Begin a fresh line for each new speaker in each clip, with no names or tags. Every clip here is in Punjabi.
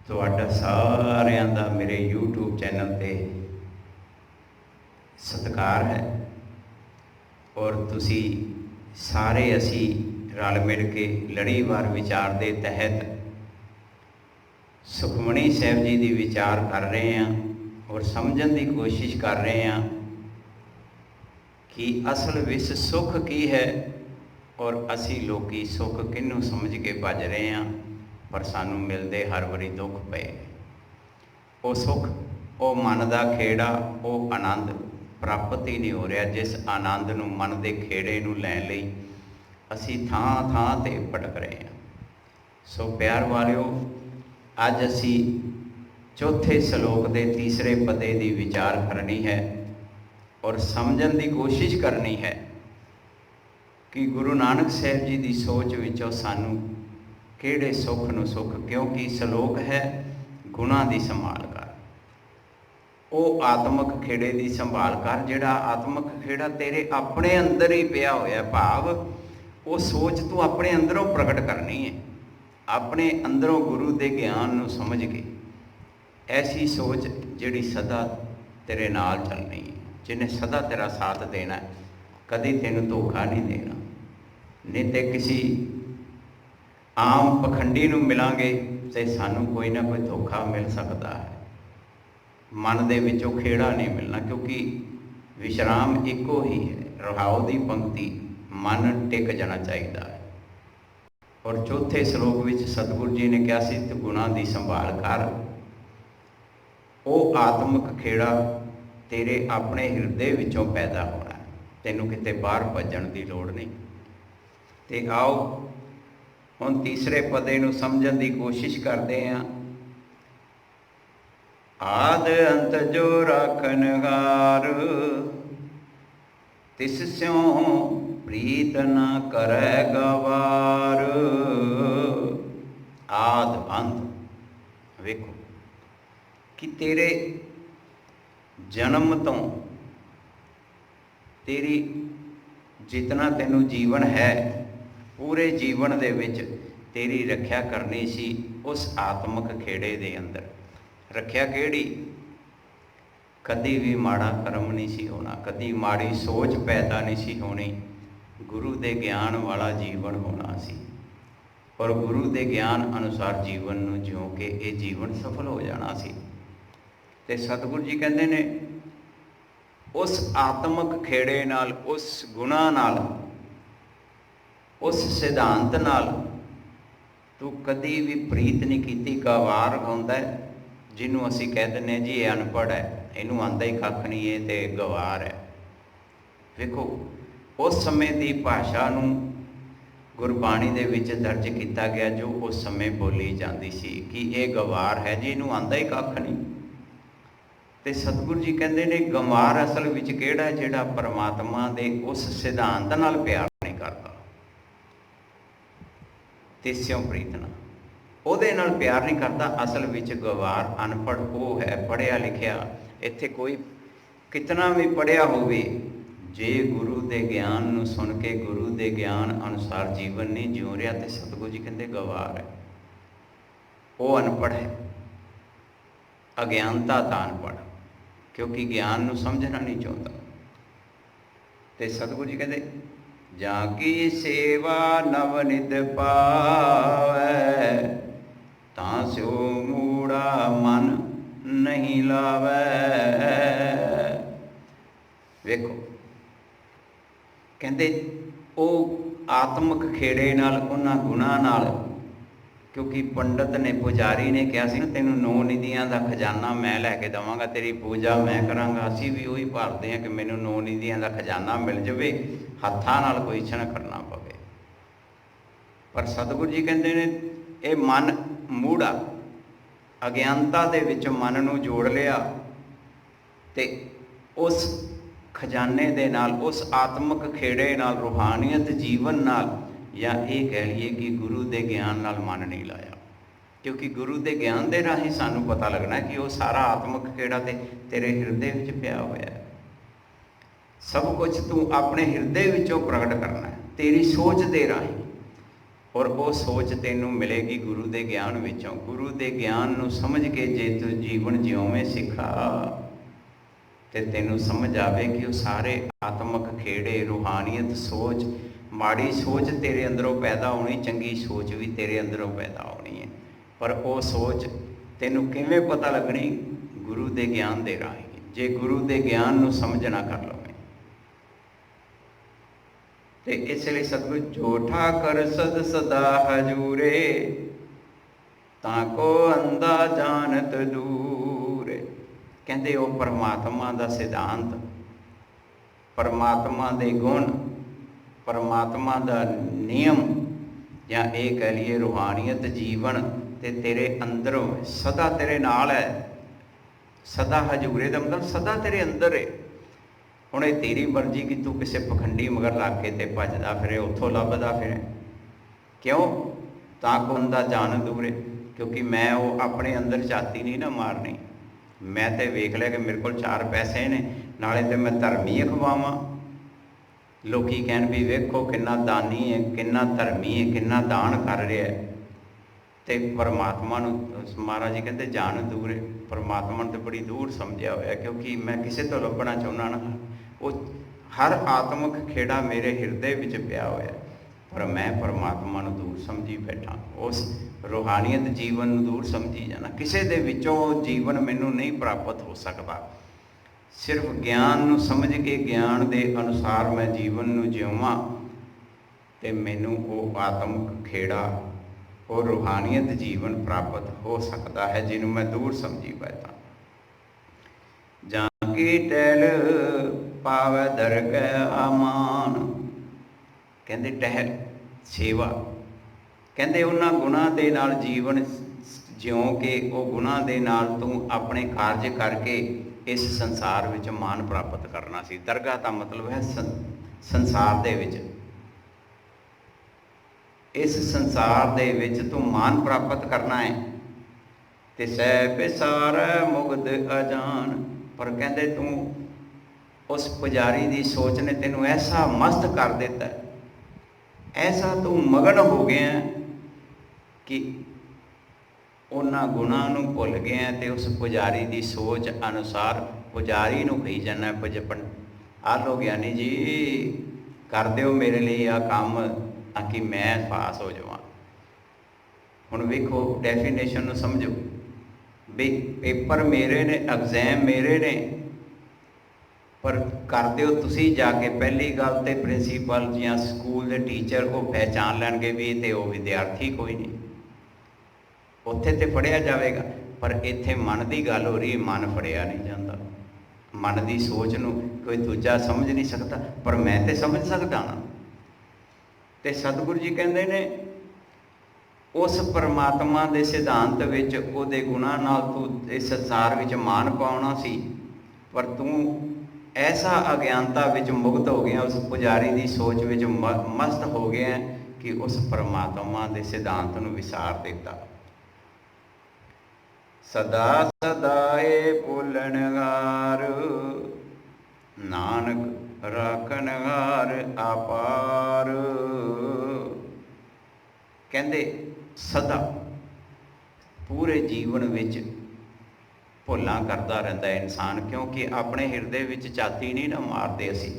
ਤੁਹਾਡਾ ਸਾਰਿਆਂ ਦਾ ਮੇਰੇ YouTube ਚੈਨਲ 'ਤੇ ਸਤਿਕਾਰ ਹੈ ਔਰ ਤੁਸੀਂ ਸਾਰੇ ਅਸੀਂ ਰਲ ਮਿਲ ਕੇ ਲੜੀਵਾਰ ਵਿਚਾਰ ਦੇ ਤਹਿਤ ਸੁਖਮਨੀ ਸਾਹਿਬ ਜੀ ਦੀ ਵਿਚਾਰ ਕਰ ਰਹੇ ਹਾਂ ਔਰ ਸਮਝਣ ਦੀ ਕੋਸ਼ਿਸ਼ ਕਰ ਰਹੇ ਹਾਂ ਕਿ ਅਸਲ ਵਿੱਚ ਸੁੱਖ ਕੀ ਹੈ ਔਰ ਅਸੀਂ ਲੋਕੀ ਸੁੱਖ ਕਿਹਨੂੰ ਸਮਝ ਕੇ ਭੱਜ ਰਹੇ ਹਾਂ, ਪਰ ਸਾਨੂੰ ਮਿਲਦੇ ਹਰ ਵਾਰੀ ਦੁੱਖ ਪਏ। ਉਹ ਸੁੱਖ, ਉਹ ਮਨ ਦਾ ਖੇੜਾ, ਉਹ ਆਨੰਦ ਪ੍ਰਾਪਤ ਹੀ ਨਹੀਂ ਹੋ ਰਿਹਾ ਜਿਸ ਆਨੰਦ ਨੂੰ, ਮਨ ਦੇ ਖੇੜੇ ਨੂੰ ਲੈਣ ਲਈ ਅਸੀਂ ਥਾਂ ਥਾਂ 'ਤੇ ਭਟਕ ਰਹੇ ਹਾਂ। ਸੋ ਪਿਆਰ ਵਾਲਿਓ, ਅੱਜ ਅਸੀਂ ਚੌਥੇ ਸ਼ਲੋਕ ਦੇ ਤੀਸਰੇ ਪਦੇ ਦੀ ਵਿਚਾਰ ਕਰਨੀ ਹੈ ਔਰ ਸਮਝਣ ਦੀ ਕੋਸ਼ਿਸ਼ ਕਰਨੀ ਹੈ ਕਿ ਗੁਰੂ ਨਾਨਕ ਸਾਹਿਬ ਜੀ ਦੀ ਸੋਚ ਵਿੱਚੋਂ ਸਾਨੂੰ ਕਿਹੜੇ ਸੁੱਖ ਨੂੰ ਸੁੱਖ, ਕਿਉਂਕਿ ਸ਼ਲੋਕ ਹੈ ਗੁਣਾਂ ਦੀ ਸੰਭਾਲ ਕਰ। ਉਹ ਆਤਮਿਕ ਖੇੜੇ ਦੀ ਸੰਭਾਲ ਕਰ ਜਿਹੜਾ ਆਤਮਿਕ ਖੇੜਾ ਤੇਰੇ ਆਪਣੇ ਅੰਦਰ ਹੀ ਪਿਆ ਹੋਇਆ, ਭਾਵ ਉਹ ਸੋਚ ਤੂੰ ਆਪਣੇ ਅੰਦਰੋਂ ਪ੍ਰਗਟ ਕਰਨੀ ਹੈ, ਆਪਣੇ ਅੰਦਰੋਂ ਗੁਰੂ ਦੇ ਗਿਆਨ ਨੂੰ ਸਮਝ ਕੇ। ਐਸੀ ਸੋਚ ਜਿਹੜੀ ਸਦਾ ਤੇਰੇ ਨਾਲ ਚੱਲਣੀ ਹੈ, ਜਿਹਨੇ ਸਦਾ ਤੇਰਾ ਸਾਥ ਦੇਣਾ, ਕਦੀ ਤੈਨੂੰ ਧੋਖਾ ਨਹੀਂ ਦੇਣਾ। ਨਹੀਂ ਤੇ ਕਿਸੇ ਆਮ ਪਖੰਡੀ ਨੂੰ ਮਿਲਾਂਗੇ ਤੇ ਸਾਨੂੰ ਕੋਈ ਨਾ ਕੋਈ ਧੋਖਾ ਮਿਲ ਸਕਦਾ ਹੈ, ਮਨ ਦੇ ਵਿੱਚੋਂ ਖੇੜਾ ਨਹੀਂ ਮਿਲਣਾ, ਕਿਉਂਕਿ ਵਿਸ਼ਰਾਮ ਇੱਕੋ ਹੀ ਹੈ। ਰਹਾਉ ਦੀ ਪੰਕਤੀ, ਮਨ ਟਿਕ ਜਾਣਾ ਚਾਹੀਦਾ ਹੈ। ਔਰ ਚੌਥੇ ਸ਼ਲੋਕ ਵਿੱਚ ਸਤਿਗੁਰੂ ਜੀ ਨੇ ਕਿਹਾ ਸੀ ਤੇ ਗੁਣਾਂ ਦੀ ਸੰਭਾਲ ਕਰ। ਉਹ ਆਤਮਿਕ ਖੇੜਾ ਤੇਰੇ ਆਪਣੇ ਹਿਰਦੇ ਵਿੱਚੋਂ ਪੈਦਾ ਹੋਣਾ, ਤੈਨੂੰ ਕਿਤੇ ਬਾਹਰ ਭੱਜਣ ਦੀ ਲੋੜ ਨਹੀਂ। ਤੇ ਆਓ ਹੁਣ ਤੀਸਰੇ ਪਦੇ ਨੂੰ ਸਮਝਣ ਦੀ ਕੋਸ਼ਿਸ਼ ਕਰਦੇ ਹਾਂ। ਆਦ ਅੰਤ ਜੋ ਰਾਖਨਹਾਰ, ਤਿਸ ਸਿਉ ਪ੍ਰੀਤ ਨ ਕਰੈ ਗਵਾਰ। ਆਦ ਅੰਤ ਵੇਖੋ ਕਿ ਤੇਰੇ ਜਨਮ ਤੋਂ ਤੇਰੀ ਜਿਤਨਾ ਤੈਨੂੰ ਜੀਵਨ ਹੈ, ਪੂਰੇ ਜੀਵਨ ਦੇ ਵਿੱਚ ਤੇਰੀ ਰੱਖਿਆ ਕਰਨੀ ਸੀ ਉਸ ਆਤਮਿਕ ਖੇੜੇ ਦੇ ਅੰਦਰ। ਰੱਖਿਆ ਕਿਹੜੀ? ਕਦੀ ਵੀ ਮਾੜਾ ਕਰਮ ਨਹੀਂ ਸੀ ਹੋਣਾ, ਕਦੀ ਮਾੜੀ ਸੋਚ ਪੈਦਾ ਨਹੀਂ ਸੀ ਹੋਣੀ, ਗੁਰੂ ਦੇ ਗਿਆਨ ਵਾਲਾ ਜੀਵਨ ਹੋਣਾ ਸੀ ਔਰ ਗੁਰੂ ਦੇ ਗਿਆਨ ਅਨੁਸਾਰ ਜੀਵਨ ਨੂੰ ਜਿਉਂ ਕੇ ਇਹ ਜੀਵਨ ਸਫਲ ਹੋ ਜਾਣਾ ਸੀ। ਤੇ ਸਤਿਗੁਰੂ ਜੀ ਕਹਿੰਦੇ ਨੇ ਉਸ ਆਤਮਿਕ ਖੇੜੇ ਨਾਲ, ਉਸ ਗੁਣਾਂ ਨਾਲ, ਉਸ ਸਿਧਾਂਤ ਨਾਲ ਤੂੰ ਕਦੀ ਵੀ ਪ੍ਰੀਤ ਨਹੀਂ ਕੀਤੀ। ਗਵਾਰ ਹੁੰਦਾ ਜਿਹਨੂੰ ਅਸੀਂ ਕਹਿ ਦਿੰਦੇ ਜੀ ਇਹ ਅਨਪੜ੍ਹ ਹੈ, ਇਹਨੂੰ ਆਉਂਦਾ ਹੀ ਕੱਖ ਨਹੀਂ, ਇਹ ਤੇ ਗਵਾਰ ਹੈ। ਵੇਖੋ ਉਸ ਸਮੇਂ ਦੀ ਭਾਸ਼ਾ ਨੂੰ ਗੁਰਬਾਣੀ ਦੇ ਵਿੱਚ ਦਰਜ ਕੀਤਾ ਗਿਆ ਜੋ ਉਸ ਸਮੇਂ ਬੋਲੀ ਜਾਂਦੀ ਸੀ ਕਿ ਇਹ ਗਵਾਰ ਹੈ ਜੀ, ਇਹਨੂੰ ਆਉਂਦਾ ਹੀ ਕੱਖ ਨਹੀਂ। ਤੇ ਸਤਿਗੁਰੂ ਜੀ ਕਹਿੰਦੇ ਨੇ ਗੰਵਾਰ ਅਸਲ ਵਿੱਚ ਕਿਹੜਾ? ਜਿਹੜਾ ਪਰਮਾਤਮਾ ਦੇ ਉਸ ਸਿਧਾਂਤ ਨਾਲ ਪਿਆਰ ਨਹੀਂ ਕਰਦਾ, ਤਿਸਿਉ ਪ੍ਰੀਤ ਨਾਲ, ਉਹਦੇ ਨਾਲ ਪਿਆਰ ਨਹੀਂ ਕਰਦਾ। ਅਸਲ ਵਿੱਚ ਗਵਾਰ ਅਨਪੜ੍ਹ ਉਹ ਹੈ, ਪੜ੍ਹਿਆ ਲਿਖਿਆ ਇੱਥੇ ਕੋਈ ਕਿਤਨਾ ਵੀ ਪੜ੍ਹਿਆ ਹੋਵੇ, ਜੇ ਗੁਰੂ ਦੇ ਗਿਆਨ ਨੂੰ ਸੁਣ ਕੇ ਗੁਰੂ ਦੇ ਗਿਆਨ ਅਨੁਸਾਰ ਜੀਵਨ ਨਹੀਂ ਜਿਉ ਰਿਹਾ ਤੇ ਸਤਿਗੁਰੂ ਜੀ ਕਹਿੰਦੇ ਗਵਾਰ ਹੈ, ਉਹ ਅਨਪੜ੍ਹ ਹੈ। ਅਗਿਆਨਤਾ ਤਾਂ ਅਨਪੜ੍ਹ, ਕਿਉਂਕਿ ਗਿਆਨ ਨੂੰ ਸਮਝਣਾ ਨਹੀਂ ਚਾਹੁੰਦਾ। ਤੇ ਸਤਿਗੁਰੂ ਜੀ ਕਹਿੰਦੇ ਜਾਂ ਕੀ ਸੇਵਾ ਨਵ ਨਿਤ ਪਾਵੈ, ਤਾਂ ਸਿਉ ਮੂੜਾ ਮਨ ਨਹੀਂ ਲਾਵੈ। ਵੇਖੋ ਕਹਿੰਦੇ ਉਹ ਆਤਮਿਕ ਖੇੜੇ ਨਾਲ, ਉਹਨਾਂ ਗੁਣਾਂ ਨਾਲ, ਕਿਉਂਕਿ ਪੰਡਤ ਨੇ, ਪੁਜਾਰੀ ਨੇ ਕਿਹਾ ਸੀ ਨਾ ਤੈਨੂੰ 9 ਨਿਧੀਆਂ ਦਾ ਖਜ਼ਾਨਾ ਮੈਂ ਲੈ ਕੇ ਦੇਵਾਂਗਾ, ਤੇਰੀ ਪੂਜਾ ਮੈਂ ਕਰਾਂਗਾ। ਅਸੀਂ ਵੀ ਉਹੀ ਭਾਲਦੇ ਹਾਂ ਕਿ ਮੈਨੂੰ 9 ਨਿਧੀਆਂ ਦਾ ਖਜ਼ਾਨਾ ਮਿਲ ਜਾਵੇ, ਹੱਥਾਂ ਨਾਲ ਕੋਈ ਨਾ ਕਰਨਾ ਪਵੇ। ਪਰ ਸਤਿਗੁਰੂ ਜੀ ਕਹਿੰਦੇ ਨੇ ਇਹ ਮਨ ਮੂੜਾ, ਅਗਿਆਨਤਾ ਦੇ ਵਿੱਚ ਮਨ ਨੂੰ ਜੋੜ ਲਿਆ ਤੇ ਉਸ ਖਜ਼ਾਨੇ ਦੇ ਨਾਲ, ਉਸ ਆਤਮਿਕ ਖੇੜੇ ਨਾਲ, ਰੂਹਾਨੀਅਤ ਜੀਵਨ ਨਾਲ, ਜਾਂ ਇਹ ਕਹਿ ਲਈਏ ਕਿ ਗੁਰੂ ਦੇ ਗਿਆਨ ਨਾਲ ਮਨ ਨਹੀਂ ਲਾਇਆ। ਕਿਉਂਕਿ ਗੁਰੂ ਦੇ ਗਿਆਨ ਦੇ ਰਾਹੀਂ ਸਾਨੂੰ ਪਤਾ ਲੱਗਣਾ ਕਿ ਉਹ ਸਾਰਾ ਆਤਮਿਕ ਖੇੜਾ ਤੇ ਤੇਰੇ ਹਿਰਦੇ ਵਿੱਚ ਪਿਆ ਹੋਇਆ ਹੈ। ਸਭ ਕੁਝ ਤੂੰ ਆਪਣੇ ਹਿਰਦੇ ਵਿੱਚੋਂ ਪ੍ਰਗਟ ਕਰਨਾ ਹੈ, ਤੇਰੀ ਸੋਚ ਦੇ ਰਾਹੀਂ। और वो सोच तेनों मिलेगी गुरु के ज्ञान विचों। गुरु के ज्ञान नूं समझ के जे तू जीवन जिउवें सिखा तो तेनों समझ आवे कि वो सारे आत्मक खेड़े, रूहानीयत सोच, माड़ी सोच तेरे अंदरों पैदा होनी, चंगी सोच भी तेरे अंदरों पैदा होनी है। पर वो सोच तेनों किवें पता लगनी? गुरु के ज्ञान के राही। जे गुरु के ज्ञान नूं समझ ना कर लवे तो इसलिए सतगुरु जोठा कर सद सदा हजूरे, ताको अंधा जानत दूर। कहते वो परमात्मा का सिद्धांत, परमात्मा के गुण, परमात्मा का नियम, या ये कह लीए रूहानीयत जीवन ते तेरे अंदरों सदा तेरे नाल है। सदा हजूरे का मतलब सदा तेरे अंदर है। हुण ये तेरी मर्जी कि तू किसी पखंडी मगर ला के ते भजदा फिरे, उत्थों लभदा फिरे। क्यों? ताको अंधा जान दूरे, क्योंकि मैं वो अपने अंदर झाती नहीं ना मारनी। मैं तो वेख लिया कि मेरे को 4 पैसे ने, नाले तो मैं धर्मी अखवावां। लोकी कहन भी वेखो किन्ना दानी है, किन्ना धर्मी है, किन्ना दान कर रहा है। तो परमात्मा नूं महाराज जी कहते जान दूर है। परमात्मा तो बड़ी दूर समझिया होया, क्योंकि मैं किसी तो लभना चाहुंदा ना। वो हर आत्मक खेड़ा मेरे हिरदे विच पिया होया, पर मैं परमात्मा नूं दूर समझी बैठा। उस रूहानीयत जीवन नूं दूर समझी जाना। किसी दे विचों जीवन मैनूं नहीं प्राप्त हो सकता। सिर्फ ज्ञान नूं समझ के ज्ञान के अनुसार मैं जीवन नूं जिउवां ते मैनूं वो आत्मक खेड़ा और रूहानीयत जीवन प्राप्त हो सकता है, जिन्हों मैं दूर समझी बैठा। जाके टहल पावे दरगह आमान, कहते टहल सेवा, कहते उन्होंने गुणा के नाल जीवन जिਉਂ के वो गुणा के नाल तू अपने कार्य करके इस संसार विच मान प्राप्त करना सी। दरगाह का मतलब है संसार दे विच, इस संसार दे विच तू मान प्राप्त करना है। ते सै पिसार मुगद अजान, पर कहते तू उस पुजारी की सोच ने तेनों ऐसा मस्त कर दिता, ऐसा तू मगन हो गया कि उन्हां गुणां नूं भुल गया ते उस पुजारी की सोच अनुसार पुजारी नूं कही जाना बचपन आ लो ज्ञानी जी कर दिओ मेरे लिए आ काम ताकि मैं पास हो जावां। हुण वेखो डेफिनेशन नूं समझो भी पेपर मेरे ने, एग्जाम मेरे ने, पर कर दिओ तुसीं जाके। पहली गल तो प्रिंसीपल या स्कूल के टीचर वो पहचान लैणगे भी तो वो विद्यार्थी कोई नहीं, उत्थे तो पढ़िया जाएगा। पर इत्थे मन की गल हो रही, मन फड़िया नहीं जाता। मन की सोच नूं कोई दूजा समझ नहीं सकता, पर मैं तो समझ सकता ना। तो सतगुरु जी कहते ने उस परमात्मा के सिद्धांत विच उहदे गुणां नाल तू इस संसार विच मान पाउणा सी, पर तू ऐसा अज्ञानता विच मुक्त हो गया, उस पुजारी की सोच विच मस्त हो गया कि उस परमात्मा के सिद्धांत नूं विसार दिता। सदा सदाए भुलणहार, नानक राखणहार अपार। कहते सदा पूरे जीवन विच भुलां करता रहता है इंसान, क्योंकि अपने हिरदे विच झाती नहीं ना मारते। असी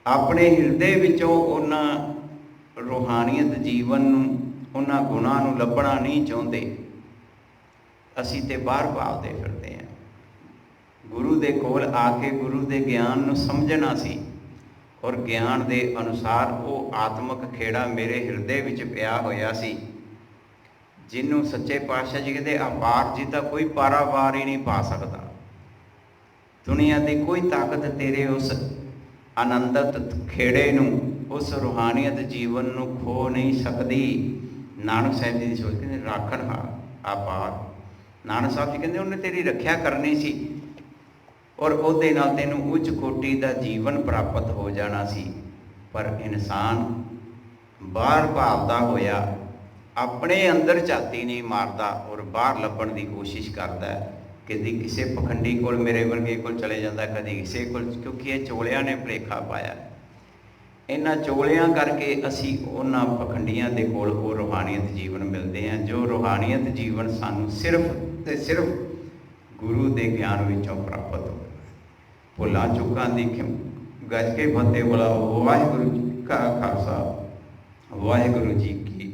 अपने हिरदे विचों उन्हां रूहानीयत जीवन नूं, उन्हां गुणां नूं लभना नहीं चाहुंदे। असी ते बाहर भालते फिरते हैं। गुरु दे कोल आके गुरु दे ज्ञान नूं समझना सी, और ज्ञान के अनुसार वो आत्मक खेड़ा मेरे हिरदे विच पिया होया सी, जिन्हों सच्चे पातशाह जी कहते अपार जी का कोई पारावार ही नहीं पा सकता। दुनिया की कोई ताकत तेरे उस आनंदत खेड़े नूं, उस रूहानीयत जीवन नूं खो नहीं सकती। नानक साहिब जी की सोच कहते राखणहार अपार। नानक साहब जी कहते उन्हें तेरी रख्या करनी सी, और उहदे नाल तैनूं उच्च कोटि का जीवन प्राप्त हो जाना सी। पर इंसान बाहर भालदा होया अपने अंदर झाती नहीं मारता, और बाहर लभण की कोशिश करता है। कभी किसी पखंडी कोल, मेरे वर्गे कोल चले जाता, कभी किसी कोल, क्योंकि ये चोलिया ने भुलेखा पाया ਇਹਨਾਂ ਚੋਲਿਆਂ ਕਰਕੇ ਅਸੀਂ ਉਹਨਾਂ ਪਖੰਡੀਆਂ ਦੇ ਕੋਲ ਉਹ ਰੂਹਾਨੀਅਤ ਜੀਵਨ ਮਿਲਦੇ ਹਾਂ, ਜੋ ਰੂਹਾਨੀਅਤ ਜੀਵਨ ਸਾਨੂੰ ਸਿਰਫ ਤੇ ਸਿਰਫ ਗੁਰੂ ਦੇ ਗਿਆਨ ਵਿੱਚੋਂ ਪ੍ਰਾਪਤ ਹੋ। ਭੁੱਲਾਂ ਚੁੱਕਾਂ ਦੀ ਗੱਜ ਕੇ ਫਤਿਹ ਬੁਲਾਓ। ਵਾਹਿਗੁਰੂ ਜੀ ਕਾ ਖਾਲਸਾ, ਵਾਹਿਗੁਰੂ ਜੀ ਕੀ